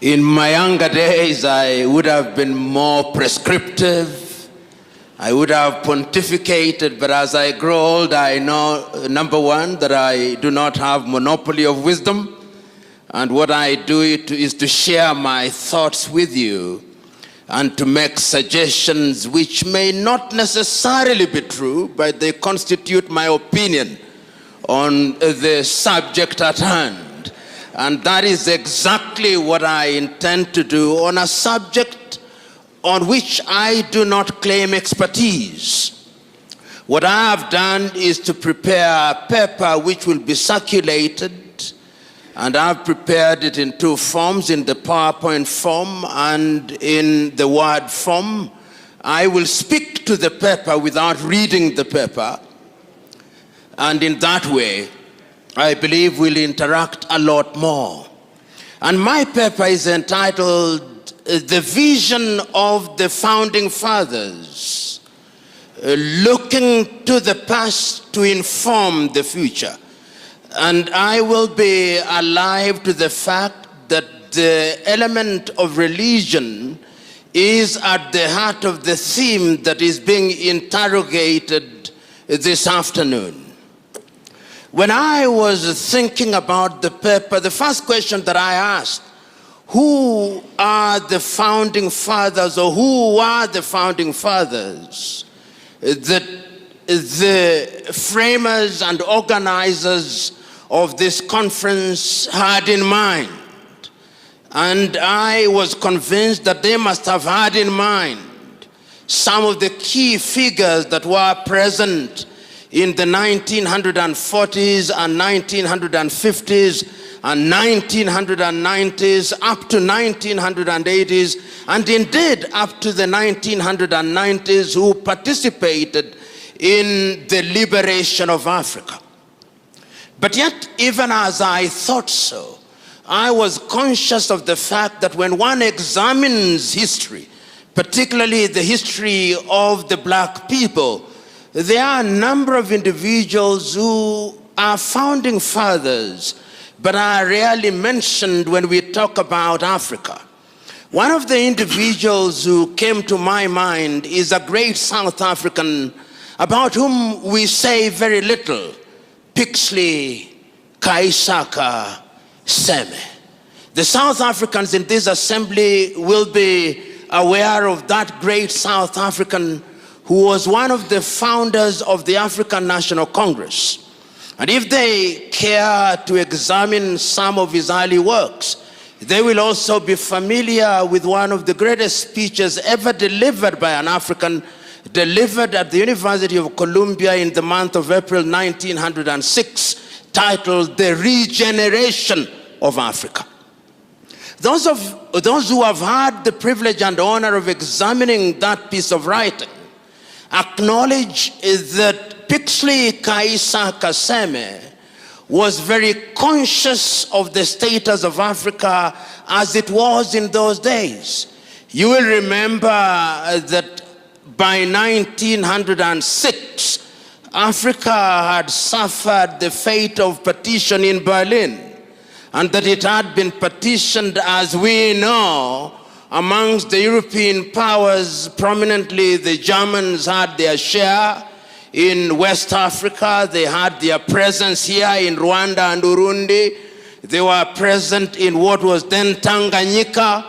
In my younger days, I would have been more prescriptive. I would have pontificated, but as I grow old, I know, number one, that I do not have monopoly of wisdom. And what I do is to share my thoughts with you and to make suggestions which may not necessarily be true, but they constitute my opinion on the subject at hand. And that is exactly what I intend to do on a subject on which I do not claim expertise. What I have done is to prepare a paper which will be circulated, and I've prepared it in two forms, in the PowerPoint form and in the Word form. I will speak to the paper without reading the paper, and in that way, I believe we'll interact a lot more. And my paper is entitled The Vision of the Founding Fathers, Looking to the Past to Inform the Future. And I will be alive to the fact that the element of religion is at the heart of the theme that is being interrogated this afternoon. When I was thinking about the paper, the first question that I asked, who are the founding fathers, or who are the founding fathers that the framers and organizers of this conference had in mind? And I was convinced that they must have had in mind some of the key figures that were present in the 1940s and 1950s and 1990s up to 1980s, and indeed up to the 1990s, who participated in the liberation of Africa. But yet, even as I thought so, I was conscious of the fact that when one examines history, particularly the history of the black people, there are a number of individuals who are founding fathers, but are rarely mentioned when we talk about Africa. One of the individuals who came to my mind is a great South African about whom we say very little, Pixley Kaisaka Seme. The South Africans in this assembly will be aware of that great South African who was one of the founders of the African National Congress. And if they care to examine some of his early works, they will also be familiar with one of the greatest speeches ever delivered by an African, delivered at the University of Columbia in the month of April 1906, titled The Regeneration of Africa. Those who have had the privilege and honor of examining that piece of writing acknowledge that Pixley Kaisaka Seme was very conscious of the status of Africa as it was in those days. You will remember that by 1906, Africa had suffered the fate of partition in Berlin, and that it had been partitioned, as we know, amongst the European powers. Prominently, the Germans had their share in West Africa. They had their presence here in Rwanda and Burundi. They were present in what was then Tanganyika.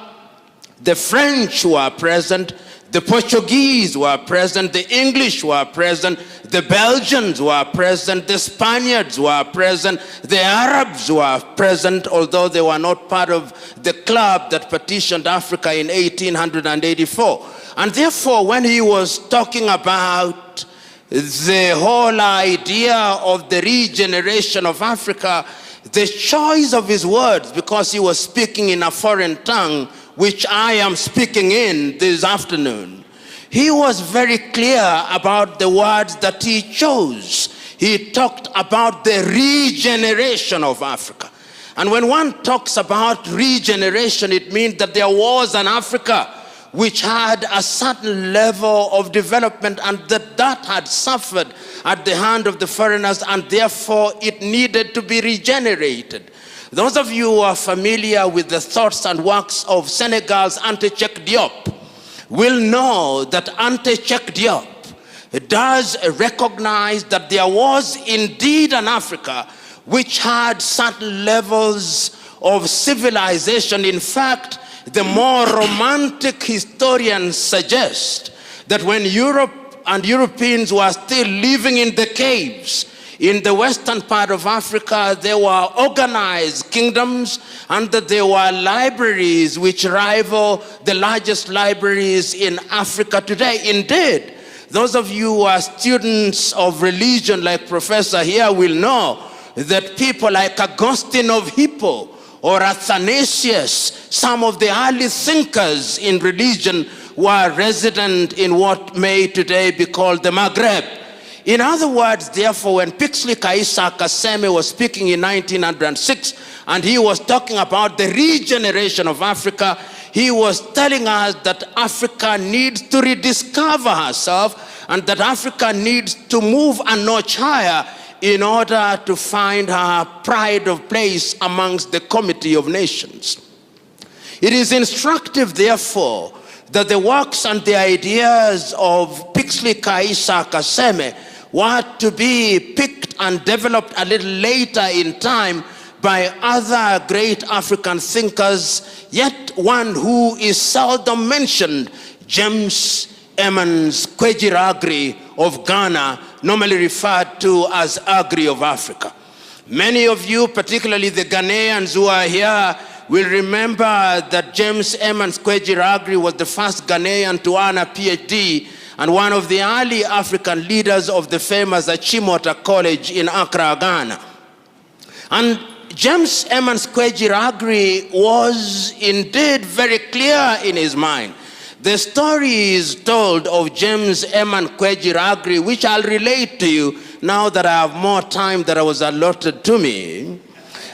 The French were present. The Portuguese were present. The English were present. The Belgians were present. The Spaniards were present. The Arabs were present, although they were not part of the club that partitioned Africa in 1884. And therefore, when he was talking about the whole idea of the regeneration of Africa, the choice of his words, because he was speaking in a foreign tongue, which I am speaking in this afternoon, he was very clear about the words that he chose. He talked about the regeneration of Africa. And when one talks about regeneration, it means that there was an Africa which had a certain level of development, and that had suffered at the hand of the foreigners, and therefore it needed to be regenerated. Those of you who are familiar with the thoughts and works of Senegal's Anta Cheikh Diop will know that Anta Cheikh Diop does recognize that there was indeed an Africa which had certain levels of civilization. In fact, the more romantic historians suggest that when Europe and Europeans were still living in the caves in the western part of Africa, there were organized kingdoms, and that there were libraries which rival the largest libraries in Africa today. Indeed, those of you who are students of religion like Professor here will know that people like Augustine of Hippo or Athanasius, some of the early thinkers in religion, were resident in what may today be called the Maghreb. In other words, therefore, when Pixley Kaisa Kaseme was speaking in 1906, and he was talking about the regeneration of Africa, he was telling us that Africa needs to rediscover herself, and that Africa needs to move a notch higher in order to find her pride of place amongst the community of nations. It is instructive, therefore, that the works and the ideas of Pixley Kaisa Kaseme were to be picked and developed a little later in time by other great African thinkers, yet one who is seldom mentioned, James Emmons Kwegyir Aggrey of Ghana, normally referred to as Aggrey of Africa. Many of you, particularly the Ghanaians who are here, will remember that James Emmons Kwegyir Aggrey was the first Ghanaian to earn a PhD and one of the early African leaders of the famous Achimota College in Accra, Ghana. And James Emmons Kwegyir Aggrey was indeed very clear in his mind. The story is told of James Emmons Kwegyir Aggrey, which I'll relate to you now that I have more time that was allotted to me.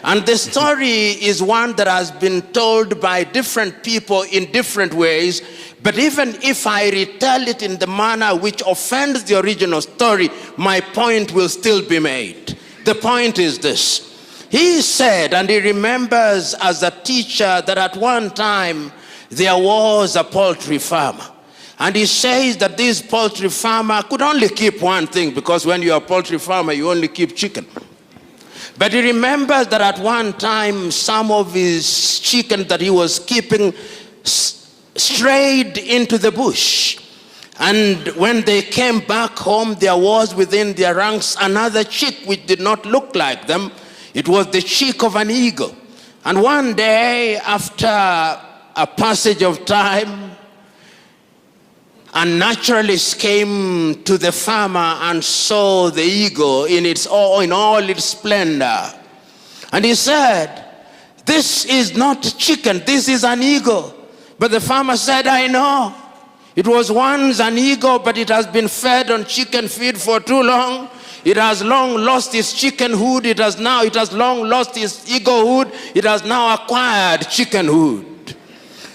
And the story is one that has been told by different people in different ways, but even if I retell it in the manner which offends the original story, my point will still be made. The point is this. He said, and he remembers as a teacher, that at one time there was a poultry farmer. And he says that this poultry farmer could only keep one thing, because when you're a poultry farmer, you only keep chicken. But he remembers that at one time, some of his chicken that he was keeping strayed into the bush. And when they came back home, there was within their ranks another chick which did not look like them. It was the chick of an eagle. And one day, after a passage of time, a naturalist came to the farmer and saw the eagle in all its splendor. And he said, "This is not chicken, this is an eagle." But the farmer said, "I know. It was once an eagle, but it has been fed on chicken feed for too long. It has long lost its chickenhood. It has long lost its eaglehood. It has now acquired chickenhood."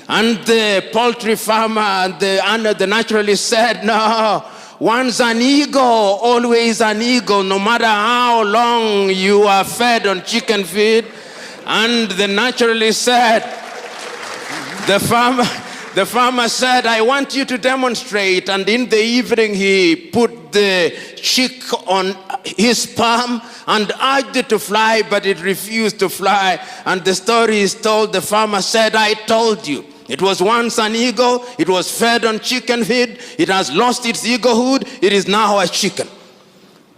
And the poultry farmer and the naturalist said, "No, once an eagle, always an eagle, no matter how long you are fed on chicken feed." And the naturalist said, the farmer said, "I want you to demonstrate." And in the evening, he put the chick on his palm and urged it to fly, but it refused to fly. And the story is told, the farmer said, "I told you. It was once an eagle, it was fed on chicken feed, it has lost its eaglehood, it is now a chicken."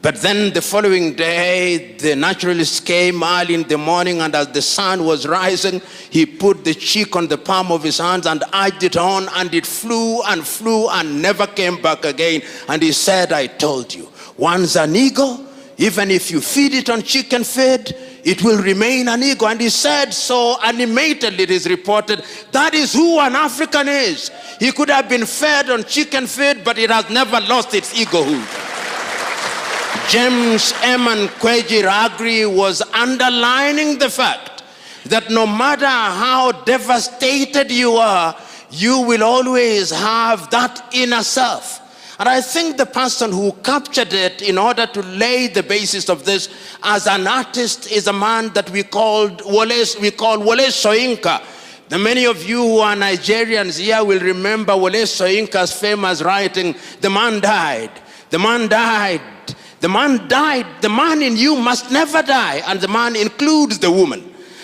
But then the following day, the naturalist came early in the morning, and as the sun was rising, he put the chick on the palm of his hands and urged it on, and it flew and never came back again. And he said, "I told you, once an eagle, even if you feed it on chicken feed, it will remain an eagle." And he said so animatedly, it is reported, that is who an African is. He could have been fed on chicken feed, but it has never lost its eaglehood. James Emmons Kwegyir Aggrey was underlining the fact that no matter how devastated you are, you will always have that inner self. And I think the person who captured it in order to lay the basis of this as an artist is a man that we call Wole Soyinka. The many of you who are Nigerians here will remember Wole Soyinka's famous writing, "The man died, the man died, the man died, the man in you must never die," and the man includes the woman.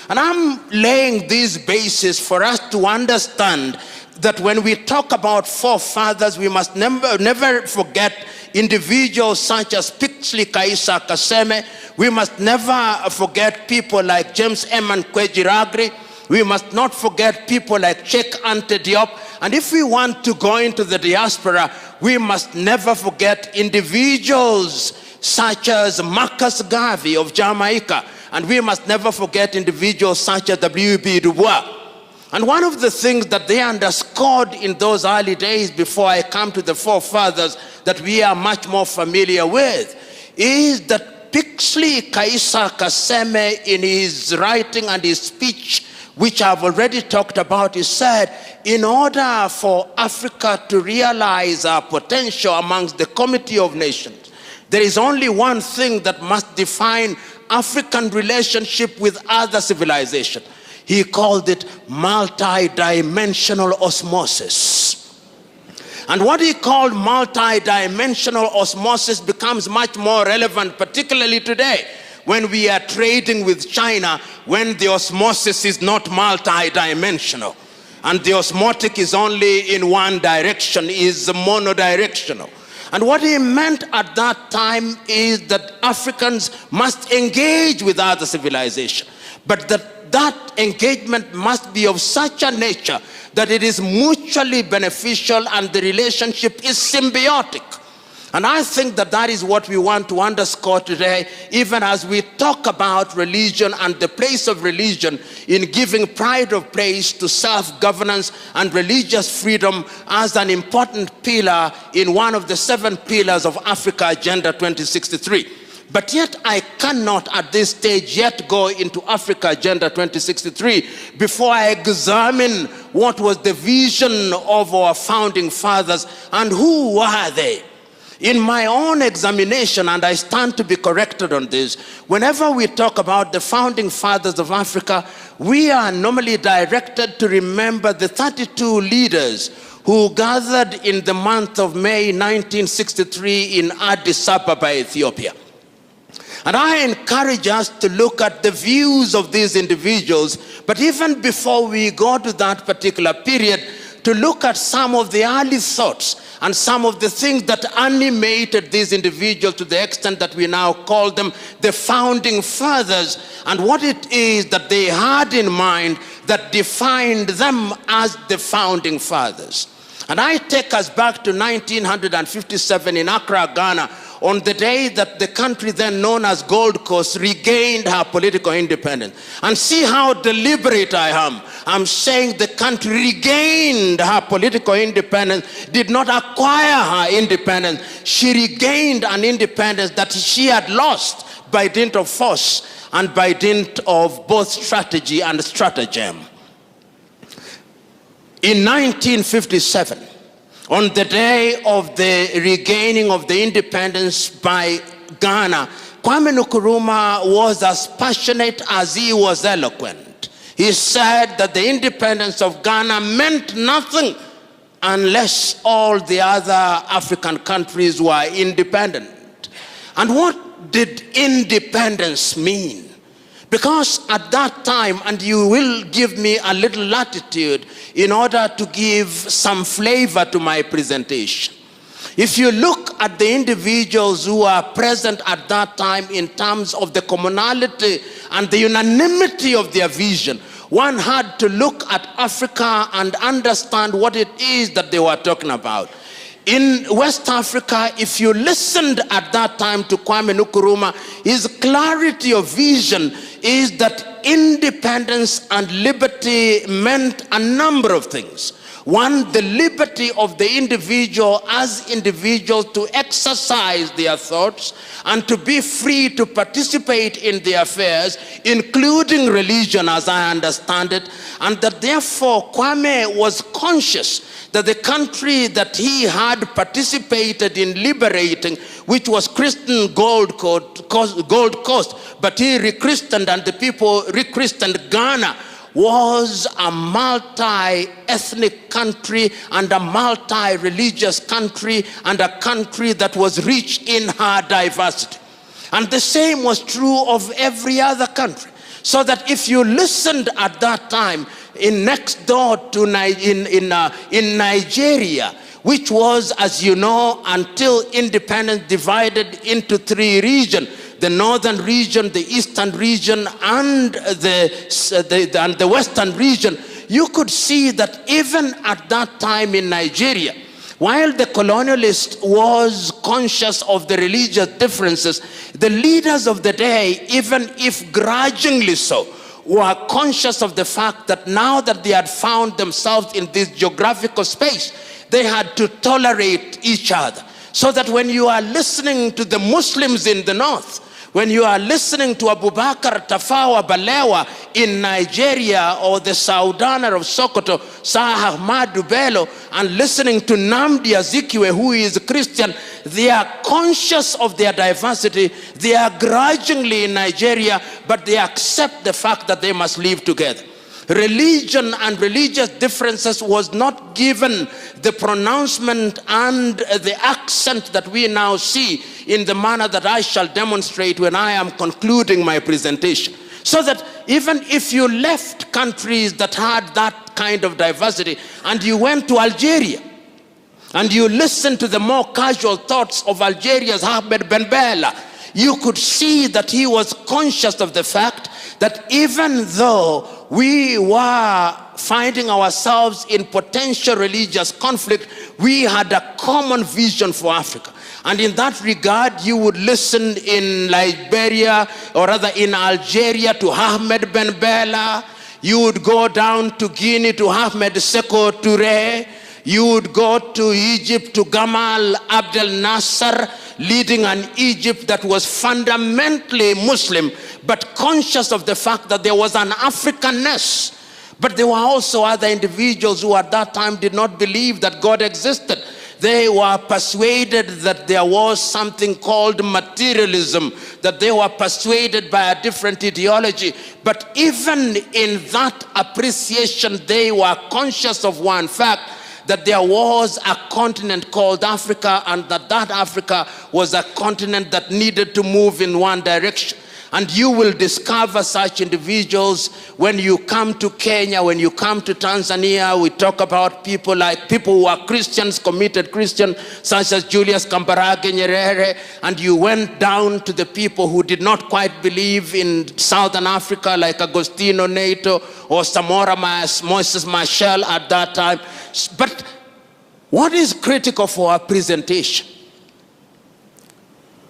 And I'm laying this basis for us to understand that when we talk about forefathers, we must never forget individuals such as Pixley Kaisa Kaseme. We must never forget people like James Eman Kwejiragri. We must not forget people like Cheikh Anta Diop. And if we want to go into the diaspora, we must never forget individuals such as Marcus Garvey of Jamaica. And we must never forget individuals such as W.B. Du Bois. And one of the things that they underscored in those early days, before I come to the forefathers that we are much more familiar with, is that Pixley Kaisa Kaseme, in his writing and his speech, which I've already talked about, he said, in order for Africa to realize our potential amongst the Committee of Nations, there is only one thing that must define African relationship with other civilizations. He called it multi-dimensional osmosis. And what he called multi-dimensional osmosis becomes much more relevant, particularly today, when we are trading with China, when the osmosis is not multi-dimensional. And the osmotic is only in one direction, is monodirectional. And what he meant at that time is that Africans must engage with other civilizations, but that engagement must be of such a nature that it is mutually beneficial and the relationship is symbiotic. And I think that that is what we want to underscore today, even as we talk about religion and the place of religion in giving pride of place to self-governance and religious freedom as an important pillar in one of the 7 pillars of Africa Agenda 2063. But yet I cannot at this stage yet go into Africa Agenda 2063 before I examine what was the vision of our founding fathers and who were they. In my own examination, and I stand to be corrected on this, whenever we talk about the founding fathers of Africa, we are normally directed to remember the 32 leaders who gathered in the month of May 1963 in Addis Ababa, Ethiopia. And I encourage us to look at the views of these individuals, but even before we go to that particular period, to look at some of the early thoughts and some of the things that animated these individuals to the extent that we now call them the founding fathers, and what it is that they had in mind that defined them as the founding fathers. And I take us back to 1957 in Accra, Ghana, on the day that the country then known as Gold Coast regained her political independence. And see how deliberate I am. I'm saying the country regained her political independence, did not acquire her independence. She regained an independence that she had lost by dint of force and by dint of both strategy and stratagem. In 1957, on the day of the regaining of the independence by Ghana, Kwame Nkrumah was as passionate as he was eloquent. He said that the independence of Ghana meant nothing unless all the other African countries were independent. And what did independence mean? Because at that time, and you will give me a little latitude in order to give some flavor to my presentation. If you look at the individuals who are present at that time in terms of the commonality and the unanimity of their vision, one had to look at Africa and understand what it is that they were talking about. In West Africa, if you listened at that time to Kwame Nkrumah, his clarity of vision is that that independence and liberty meant a number of things. One, the liberty of the individual as individuals to exercise their thoughts and to be free to participate in their affairs, including religion as I understand it, and that therefore Kwame was conscious that the country that he had participated in liberating, which was Christian Gold Coast, but he rechristened and the people rechristened Ghana, was a multi-ethnic country and a multi-religious country and a country that was rich in her diversity. And the same was true of every other country. So that if you listened at that time in next door to in Nigeria, which was, as you know, until independence divided into three regions, the northern region, the eastern region, and the western region, you could see that even at that time in Nigeria, while the colonialist was conscious of the religious differences, the leaders of the day, even if grudgingly so, were conscious of the fact that now that they had found themselves in this geographical space, they had to tolerate each other. So that when you are listening to the Muslims in the north, when you are listening to Abubakar Tafawa Balewa in Nigeria, or the Saudaner of Sokoto, Sir Ahmadu Bello, and listening to Nnamdi Azikiwe, who is a Christian, they are conscious of their diversity. They are grudgingly in Nigeria, but they accept the fact that they must live together. Religion and religious differences was not given the pronouncement and the accent that we now see in the manner that I shall demonstrate when I am concluding my presentation. So that even if you left countries that had that kind of diversity and you went to Algeria and you listened to the more casual thoughts of Algeria's Ahmed Ben Bella, you could see that he was conscious of the fact that even though we were finding ourselves in potential religious conflict, we had a common vision for Africa. And in that regard, you would listen in Liberia, or rather in Algeria, to Ahmed Ben Bella. You would go down to Guinea to Ahmed Sékou Touré. You would go to Egypt to Gamal Abdel Nasser, leading an Egypt that was fundamentally Muslim, but conscious of the fact that there was an Africanness. But there were also other individuals who at that time did not believe that God existed. They were persuaded that there was something called materialism, that they were persuaded by a different ideology. But even in that appreciation, they were conscious of one fact, that there was a continent called Africa, and that Africa was a continent that needed to move in one direction. And you will discover such individuals when you come to Kenya, when you come to Tanzania. We talk about people who are Christians, committed Christians, such as Julius Kambarage Nyerere. And you went down to the people who did not quite believe in Southern Africa, like Agostino Neto or Samora Moses Machel at that time. But what is critical for our presentation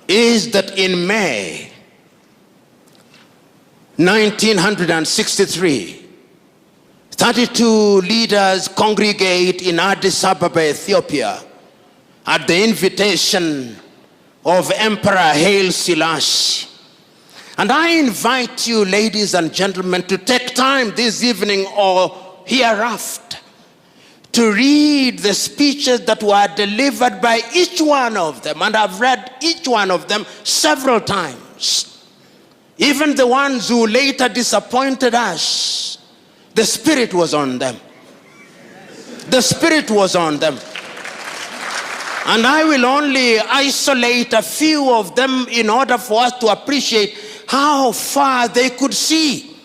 is that in May 1963, 32 leaders congregate in Addis Ababa, Ethiopia, at the invitation of Emperor Haile Selassie. And I invite you, ladies and gentlemen, to take time this evening or hereafter to read the speeches that were delivered by each one of them. And I've read each one of them several times. Even the ones who later disappointed us, the Spirit was on them. The Spirit was on them. And I will only isolate a few of them in order for us to appreciate how far they could see.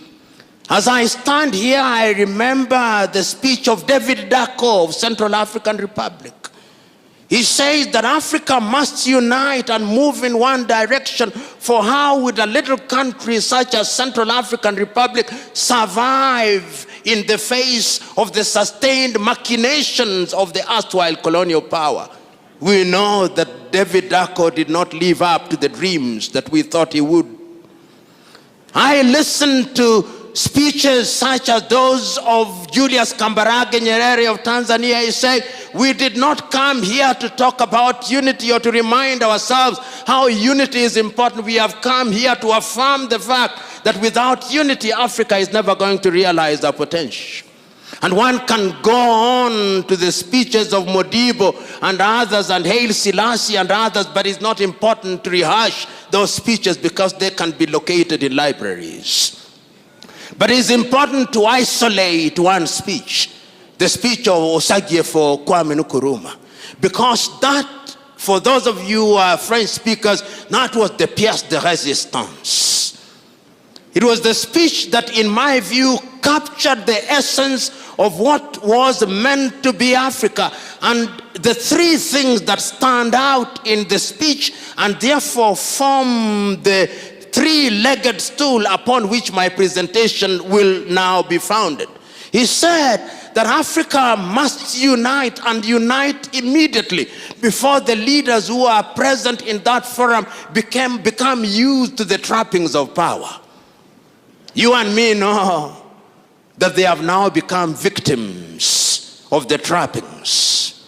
As I stand here, I remember the speech of David Dacko of Central African Republic. He says that Africa must unite and move in one direction, for how would a little country such as Central African Republic survive in the face of the sustained machinations of the erstwhile colonial power? We know that David Dacko did not live up to the dreams that we thought he would. I listened to speeches such as those of Julius Kambarage Nyerere of Tanzania. He said, we did not come here to talk about unity or to remind ourselves how unity is important. We have come here to affirm the fact that without unity, Africa is never going to realize their potential. And one can go on to the speeches of Modibo and others and Haile Selassie and others, but it's not important to rehash those speeches because they can be located in libraries. But it's important to isolate one speech, the speech of Osagyefo Kwame Nkrumah, because that, for those of you who are French speakers, that was the pièce de résistance. It was the speech that, in my view, captured the essence of what was meant to be Africa. And the three things that stand out in the speech and therefore form the three-legged stool upon which my presentation will now be founded. He said that Africa must unite and unite immediately before the leaders who are present in that forum become used to the trappings of power. You and me know that they have now become victims of the trappings.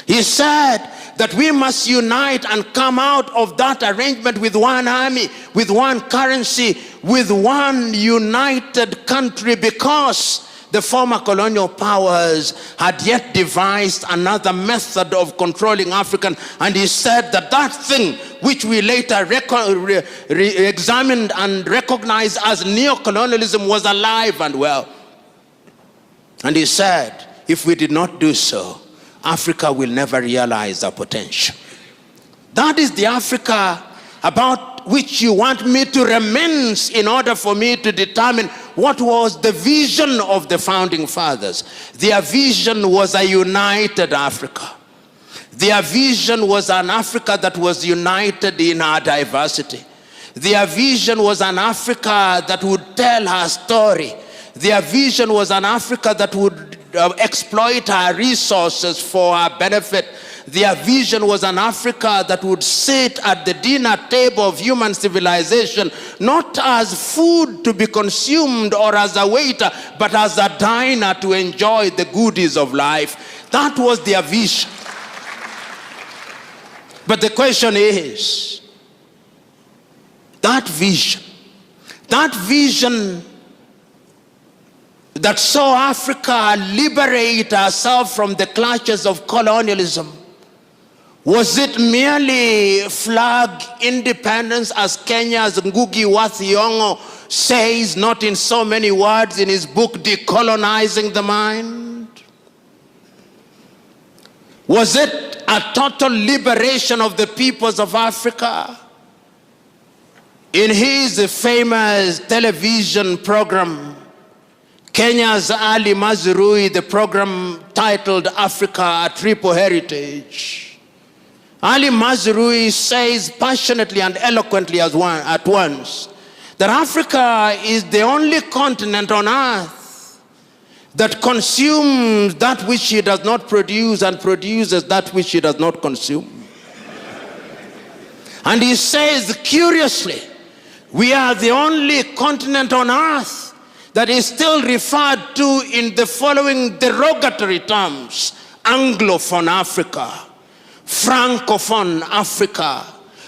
He said that we must unite and come out of that arrangement with one army, with one currency, with one united country, because the former colonial powers had yet devised another method of controlling African. And he said that that thing which we later examined and recognized as neocolonialism was alive and well. And he said, if we did not do so, Africa will never realize our potential. That is the Africa about which you want me to reminisce in order for me to determine what was the vision of the founding fathers. Their vision was a united Africa. Their vision was an Africa that was united in our diversity. Their vision was an Africa that would tell her story. Their vision was an Africa that would exploit our resources for our benefit. Their vision was an Africa that would sit at the dinner table of human civilization, not as food to be consumed or as a waiter, but as a diner to enjoy the goodies of life. That was their vision. But the question is, that vision that saw Africa liberate herself from the clutches of colonialism, was it merely flag independence, as Kenya's Ngugi wa Thiong'o says, not in so many words, in his book Decolonizing the Mind? Was it a total liberation of the peoples of Africa? In his famous television program, Kenya's Ali Mazrui, the program titled Africa, a Triple Heritage, Ali Mazrui says passionately and eloquently at once that Africa is the only continent on earth that consumes that which it does not produce and produces that which it does not consume. And he says, curiously, we are the only continent on earth that is still referred to in the following derogatory terms: Anglophone Africa, Francophone Africa,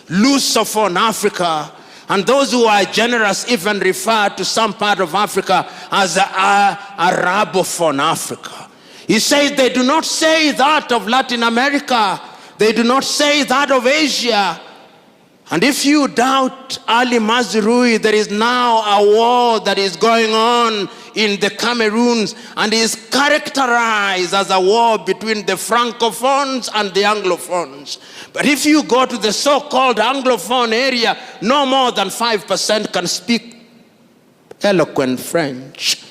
Lusophone Africa, and those who are generous even refer to some part of Africa as Arabophone Africa. He says they do not say that of Latin America, they do not say that of Asia. And if you doubt Ali Mazrui, there is now a war that is going on in the Cameroons and is characterized as a war between the Francophones and the Anglophones. But if you go to the so-called Anglophone area, no more than 5% can speak eloquent French.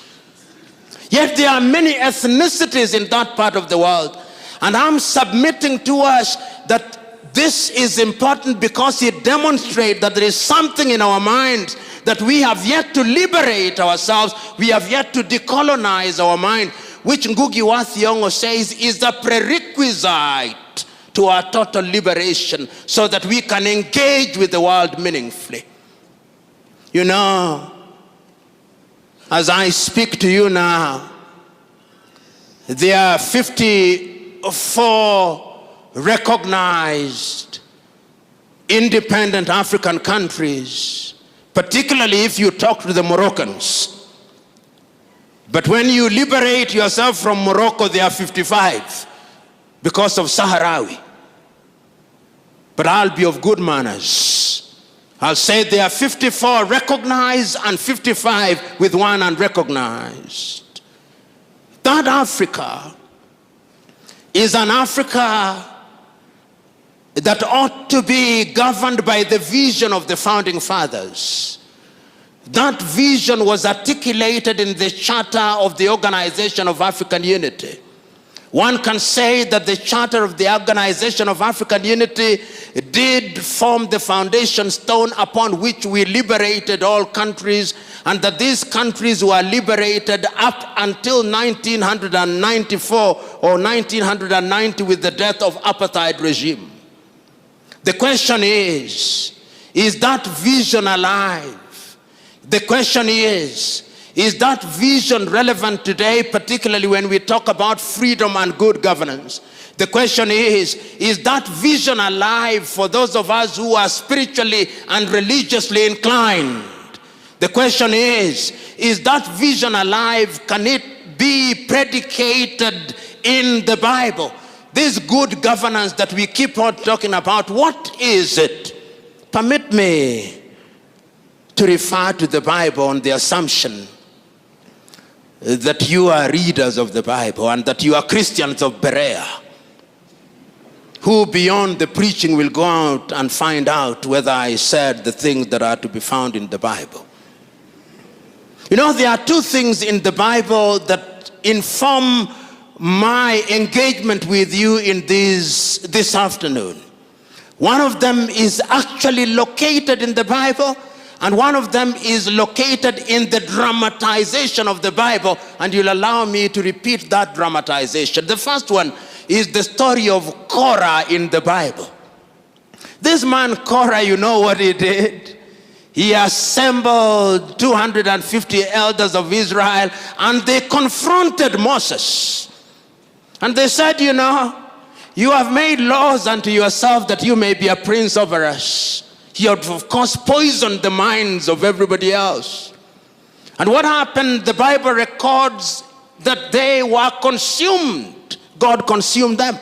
Yet there are many ethnicities in that part of the world. And I'm submitting to us that this is important because it demonstrates that there is something in our minds that we have yet to liberate ourselves. We have yet to decolonize our mind, which Ngugi wa Thiong'o says is the prerequisite to our total liberation so that we can engage with the world meaningfully. You know, as I speak to you now, there are 54 recognized independent African countries, particularly if you talk to the Moroccans. But when you liberate yourself from Morocco, there are 55 because of Sahrawi. But I'll be of good manners. I'll say there are 54 recognized and 55 with one unrecognized. That Africa is an Africa that ought to be governed by the vision of the founding fathers. That vision was articulated in the Charter of the Organization of African Unity. One can say that the Charter of the Organization of African Unity did form the foundation stone upon which we liberated all countries, and that these countries were liberated up until 1994 or 1990 with the death of apartheid regime. The question is that vision alive? The question is that vision relevant today, particularly when we talk about freedom and good governance? The question is that vision alive for those of us who are spiritually and religiously inclined? The question is that vision alive? Can it be predicated in the Bible? This good governance that we keep on talking about, what is it? Permit me to refer to the Bible on the assumption that you are readers of the Bible and that you are Christians of Berea, who beyond the preaching will go out and find out whether I said the things that are to be found in the Bible. You know, there are two things in the Bible that inform my engagement with you in this afternoon. One of them is actually located in the Bible, and one of them is located in the dramatization of the Bible, and you'll allow me to repeat that dramatization. The first one is the story of Korah in the Bible. This man Korah, you know what he did? He assembled 250 elders of Israel, and they confronted Moses. And they said, you know, you have made laws unto yourself that you may be a prince over us. He had, of course, poisoned the minds of everybody else. And what happened? The Bible records that they were consumed. God consumed them.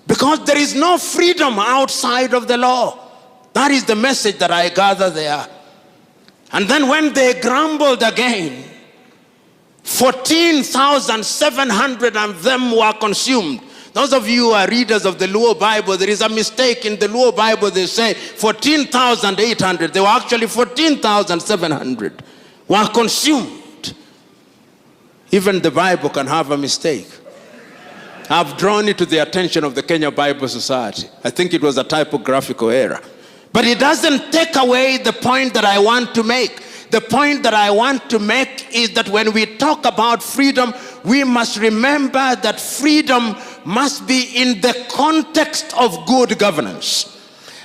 Because there is no freedom outside of the law. That is the message that I gather there. And then when they grumbled again, 14,700 of them were consumed. Those of you who are readers of the Luo Bible, there is a mistake in the Luo Bible. They say 14,800. They were actually 14,700 were consumed. Even the Bible can have a mistake. I've drawn it to the attention of the Kenya Bible Society. I think it was a typographical error. But it doesn't take away the point that I want to make. The point that I want to make is that when we talk about freedom, we must remember that freedom must be in the context of good governance.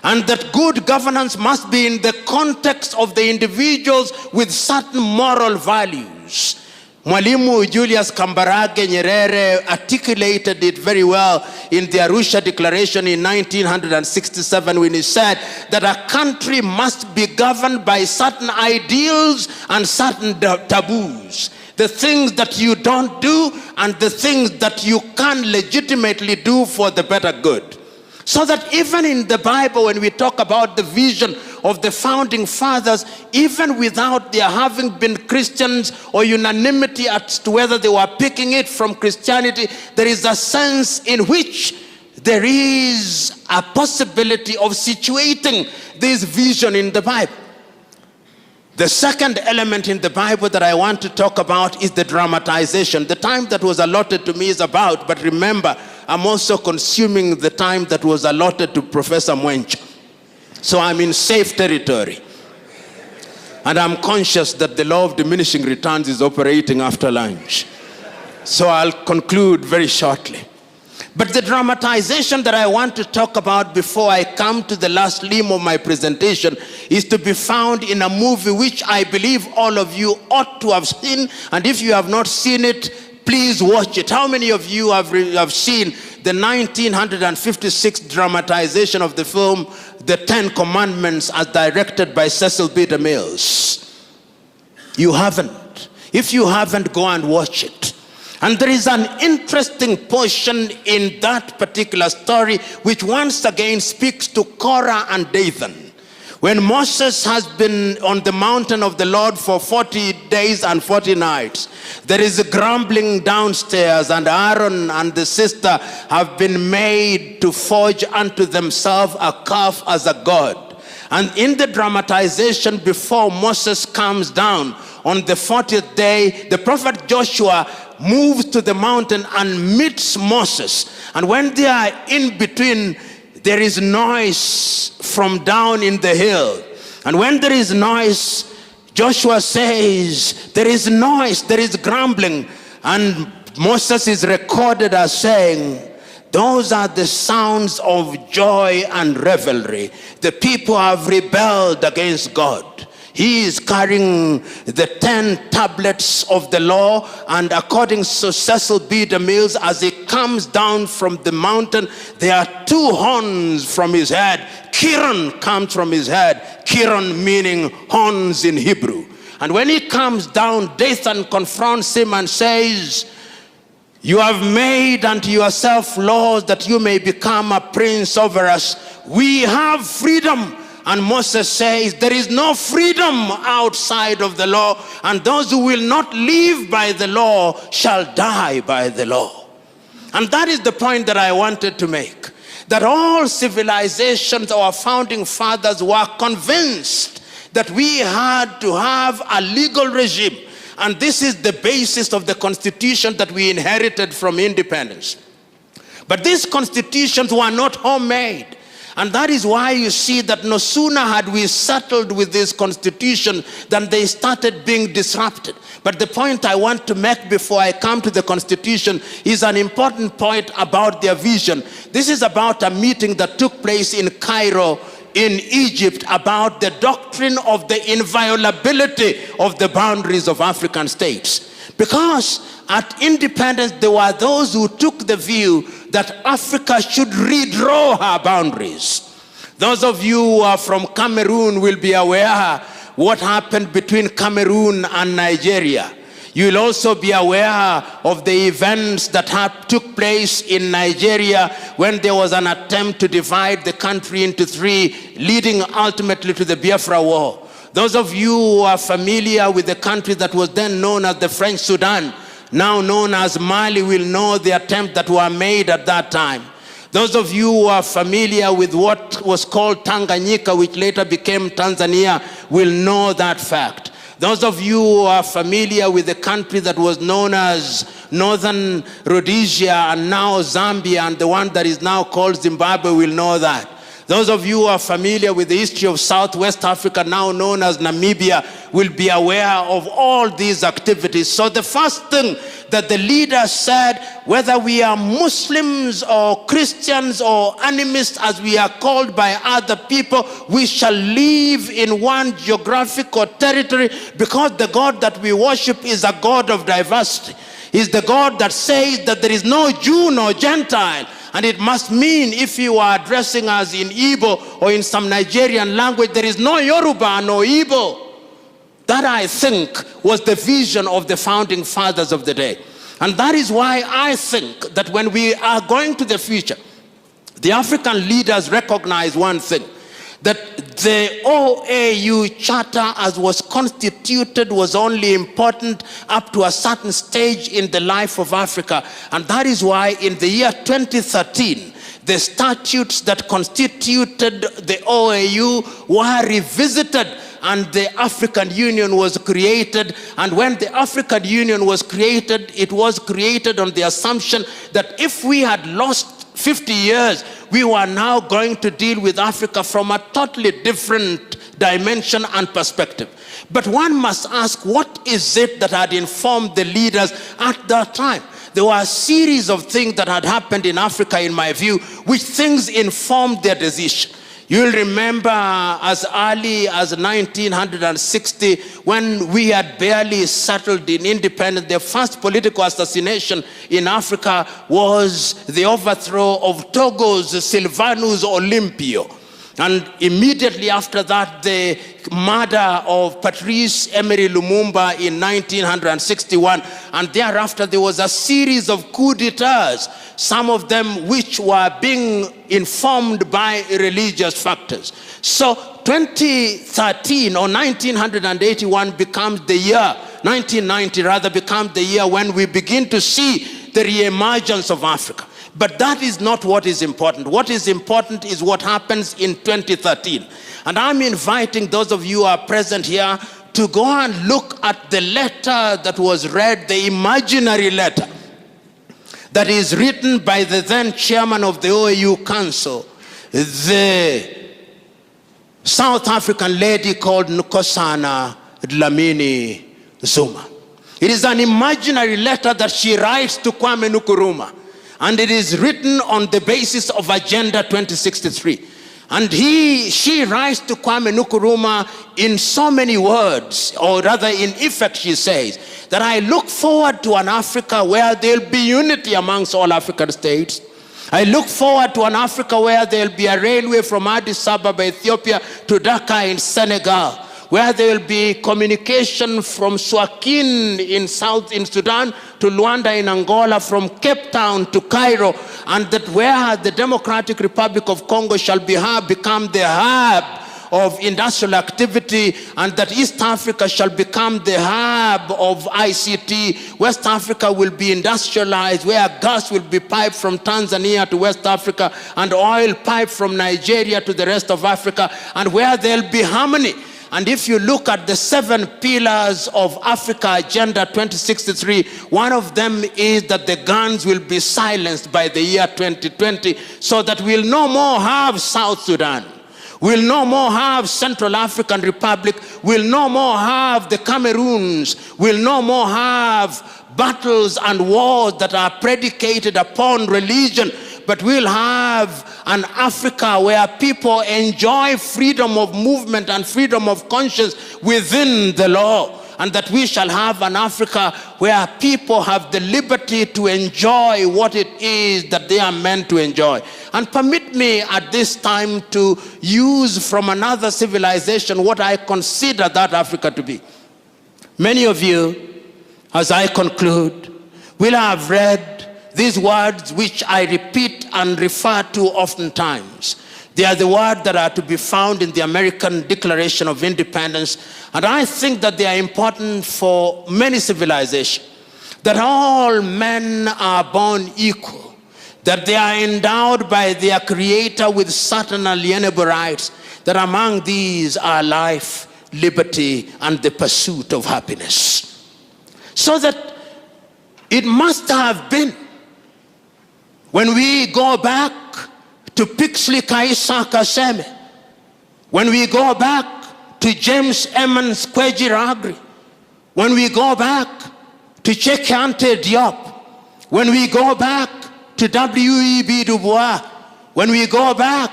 And that good governance must be in the context of the individuals with certain moral values. Mwalimu Julius Kambarage Nyerere articulated it very well in the Arusha Declaration in 1967 when he said that a country must be governed by certain ideals and certain taboos. The things that you don't do and the things that you can legitimately do for the better good. So that even in the Bible, when we talk about the vision of the founding fathers, even without their having been Christians or unanimity as to whether they were picking it from Christianity, there is a sense in which there is a possibility of situating this vision in the Bible. The second element in the Bible that I want to talk about is the dramatization. The time that was allotted to me is about, but remember, I'm also consuming the time that was allotted to Professor Mwencha. So I'm in safe territory. And I'm conscious that the law of diminishing returns is operating after lunch. So I'll conclude very shortly. But the dramatization that I want to talk about before I come to the last limb of my presentation is to be found in a movie which I believe all of you ought to have seen. And if you have not seen it, please watch it. How many of you have seen the 1956 dramatization of the film The Ten Commandments as directed by Cecil B. DeMille? You haven't. If you haven't, go and watch it. And there is an interesting portion in that particular story which once again speaks to Korah and Dathan. When Moses has been on the mountain of the Lord for 40 days and 40 nights, there is a grumbling downstairs, and Aaron and the sister have been made to forge unto themselves a calf as a god. And in the dramatization, before Moses comes down on the 40th day, the prophet Joshua moves to the mountain and meets Moses. And when they are in between, there is noise from down in the hill. And when there is noise, Joshua says, there is noise, there is grumbling. And Moses is recorded as saying, those are the sounds of joy and revelry. The people have rebelled against God. He is carrying the 10 tablets of the law, and according to Cecil B. DeMille, as he comes down from the mountain, there are 2 horns from his head. Kiran comes from his head. Kiran meaning horns in Hebrew. And when he comes down, Dathan confronts him and says, you have made unto yourself laws that you may become a prince over us. We have freedom. And Moses says, there is no freedom outside of the law, and those who will not live by the law shall die by the law. And that is the point that I wanted to make. That all civilizations, our founding fathers were convinced that we had to have a legal regime. And this is the basis of the constitution that we inherited from independence. But these constitutions were not homemade. And that is why you see that no sooner had we settled with this constitution than they started being disrupted. But the point I want to make before I come to the constitution is an important point about their vision. This is about a meeting that took place in Cairo, in Egypt, about the doctrine of the inviolability of the boundaries of African states. Because at independence, there were those who took the view that Africa should redraw her boundaries. Those of you who are from Cameroon will be aware what happened between Cameroon and Nigeria. You will also be aware of the events that took place in Nigeria when there was an attempt to divide the country into 3, leading ultimately to the Biafra War. Those of you who are familiar with the country that was then known as the French Sudan, now known as Mali, will know the attempt that were made at that time. Those of you who are familiar with what was called Tanganyika, which later became Tanzania, will know that fact. Those of you who are familiar with the country that was known as Northern Rhodesia and now Zambia, and the one that is now called Zimbabwe, will know that. Those of you who are familiar with the history of Southwest Africa, now known as Namibia, will be aware of all these activities. So the first thing that the leader said, whether we are Muslims or Christians or animists, as we are called by other people, we shall live in one geographic or territory, because the God that we worship is a God of diversity. He's the God that says that there is no Jew nor Gentile. And it must mean, if you are addressing us in Igbo or in some Nigerian language, there is no Yoruba, no Igbo. That, I think, was the vision of the founding fathers of the day. And that is why I think that when we are going to the future, the African leaders recognize one thing, that the OAU Charter as was constituted was only important up to a certain stage in the life of Africa. And that is why in the year 2013, the statutes that constituted the OAU were revisited and the African Union was created. And when the African Union was created, it was created on the assumption that if we had lost 50 years, we were now going to deal with Africa from a totally different dimension and perspective. But one must ask, what is it that had informed the leaders at that time? there were a series of things that had happened in Africa, in my view, which things informed their decision. You'll remember as early as 1960, when we had barely settled in independence, the first political assassination in Africa was the overthrow of Togo's Sylvanus Olympio. And immediately after that, the murder of Patrice Emery Lumumba in 1961. And thereafter, there was a series of coups d'etats, some of them which were being informed by religious factors. So 2013 or 1981 becomes the year, 1990 rather, becomes the year when we begin to see the re-emergence of Africa. But that is not what is important. What is important is what happens in 2013. And I'm inviting those of you who are present here to go and look at the letter that was read, the imaginary letter that is written by the then chairman of the OAU Council, the South African lady called Nkosana Dlamini Zuma. It is an imaginary letter that she writes to Kwame Nkrumah. And it is written on the basis of Agenda 2063. And she writes to Kwame Nkrumah in so many words, or rather in effect she says, that I look forward to an Africa where there'll be unity amongst all African states. I look forward to an Africa where there'll be a railway from Addis Ababa, Ethiopia to Dhaka in Senegal, where there will be communication from Suakin in Sudan to Luanda in Angola, from Cape Town to Cairo, and that where the Democratic Republic of Congo shall become the hub of industrial activity, and that East Africa shall become the hub of ICT. West Africa will be industrialized, where gas will be piped from Tanzania to West Africa, and oil piped from Nigeria to the rest of Africa, and where there'll be harmony. And if you look at the 7 pillars of Africa Agenda 2063, one of them is that the guns will be silenced by the year 2020, so that we'll no more have South Sudan. We'll no more have Central African Republic. We'll no more have the Cameroons. We'll no more have battles and wars that are predicated upon religion. But we'll have an Africa where people enjoy freedom of movement and freedom of conscience within the law. And that we shall have an Africa where people have the liberty to enjoy what it is that they are meant to enjoy. And permit me at this time to use from another civilization what I consider that Africa to be. Many of you, as I conclude, will have read these words which I repeat and refer to oftentimes. They are the words that are to be found in the American Declaration of Independence. And I think that they are important for many civilizations. That all men are born equal. That they are endowed by their Creator with certain alienable rights. That among these are life, liberty, and the pursuit of happiness. So that it must have been, when we go back to Pixley Kaisa Kaseme, when we go back to James Emmons Kwejiragri, when we go back to Cheikh Anta Diop, when we go back to W.E.B. Du Bois, when we go back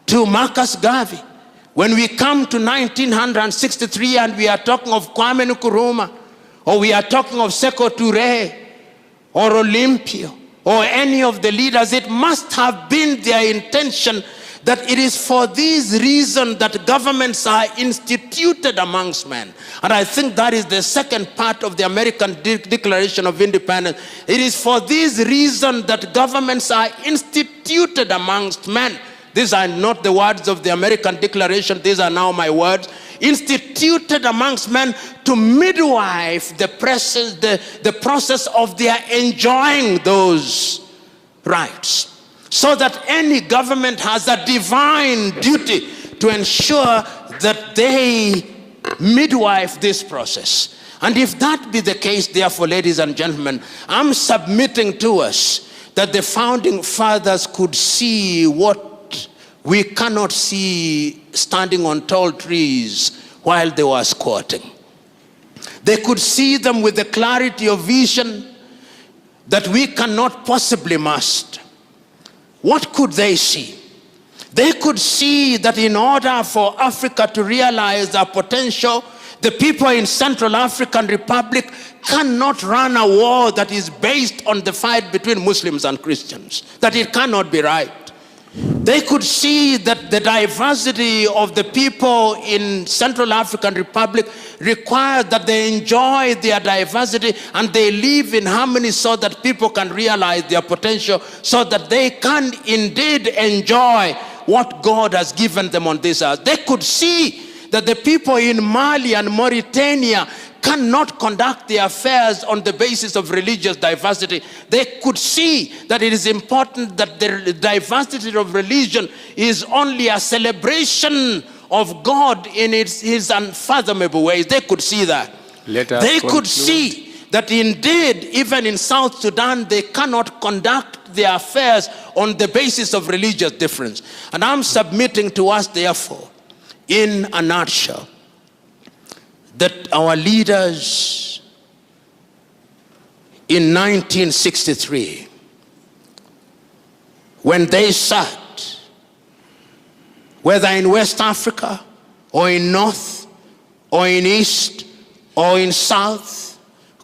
to Marcus Garvey, when we come to 1963 and we are talking of Kwame Nkrumah, or we are talking of Sekou Touré, or Olympio, or any of the leaders, it must have been their intention that it is for these reasons that governments are instituted amongst men. And I think that is the second part of the American Declaration of Independence. It is for these reasons that governments are instituted amongst men. These are not the words of the American Declaration, these are now my words. Instituted amongst men to midwife the process of their enjoying those rights. So that any government has a divine duty to ensure that they midwife this process. And if that be the case, therefore, ladies and gentlemen, I'm submitting to us that the founding fathers could see what we cannot see standing on tall trees while they were squatting. They could see them with the clarity of vision that we cannot possibly master. What could they see? They could see that in order for Africa to realize their potential, the people in Central African Republic cannot run a war that is based on the fight between Muslims and Christians, that it cannot be right. They could see that the diversity of the people in Central African Republic requires that they enjoy their diversity and they live in harmony so that people can realize their potential, so that they can indeed enjoy what God has given them on this earth. They could see that the people in Mali and Mauritania cannot conduct their affairs on the basis of religious diversity. They could see that it is important that the diversity of religion is only a celebration of God in his unfathomable ways. They could see that. They could see that indeed, even in South Sudan, they cannot conduct their affairs on the basis of religious difference. And I'm submitting to us, therefore, in a nutshell, that our leaders in 1963, when they sat, whether in West Africa or in North or in East or in South,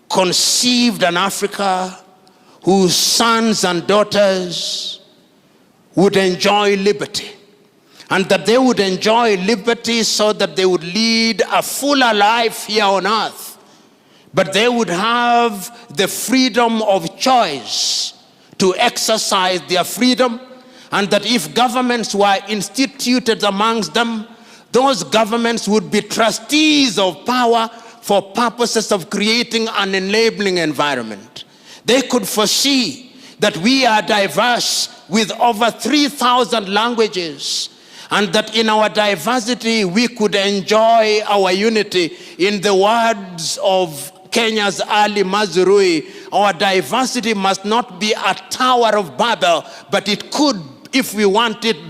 conceived an Africa whose sons and daughters would enjoy liberty. And that they would enjoy liberty so that they would lead a fuller life here on earth. But they would have the freedom of choice to exercise their freedom. And that if governments were instituted amongst them, those governments would be trustees of power for purposes of creating an enabling environment. They could foresee that we are diverse with over 3,000 languages, and that in our diversity we could enjoy our unity. In the words of Kenya's Ali Mazrui, our diversity must not be a Tower of Babel, but it could, if we want it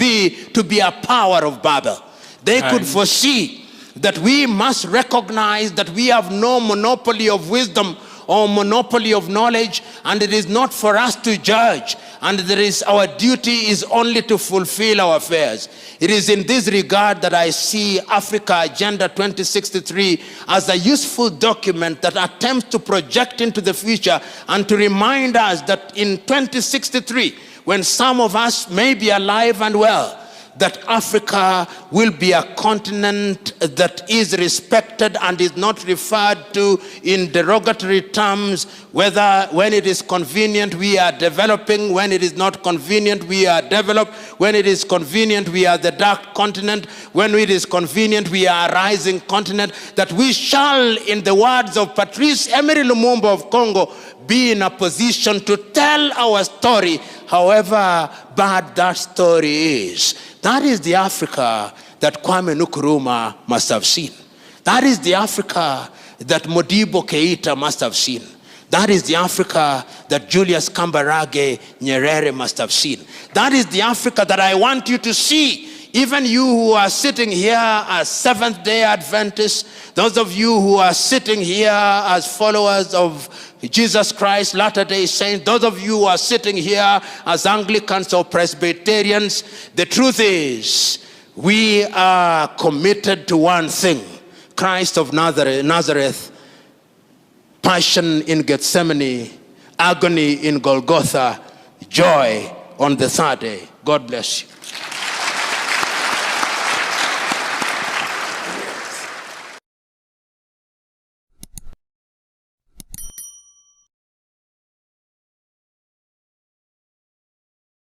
to be a power of Babel. They could foresee that we must recognize that we have no monopoly of wisdom or monopoly of knowledge, and it is not for us to judge, and our duty is only to fulfill our affairs. It is in this regard that I see Africa Agenda 2063 as a useful document that attempts to project into the future and to remind us that in 2063, when some of us may be alive and well, that Africa will be a continent that is respected and is not referred to in derogatory terms, whether when it is convenient we are developing, when it is not convenient we are developed, when it is convenient we are the dark continent, when it is convenient we are a rising continent, that we shall, in the words of Patrice Emery Lumumba of Congo, be in a position to tell our story, however bad that story is. That is the Africa that Kwame Nkrumah must have seen. That is the Africa that Modibo Keita must have seen. That is the Africa that Julius Kambarage Nyerere must have seen. That is the Africa that I want you to see. Even you who are sitting here as Seventh-day Adventists, those of you who are sitting here as followers of Jesus Christ, Latter-day Saints, those of you who are sitting here as Anglicans or Presbyterians, the truth is, we are committed to one thing: Christ of Nazareth, passion in Gethsemane, agony in Golgotha, joy on the third day. God bless you.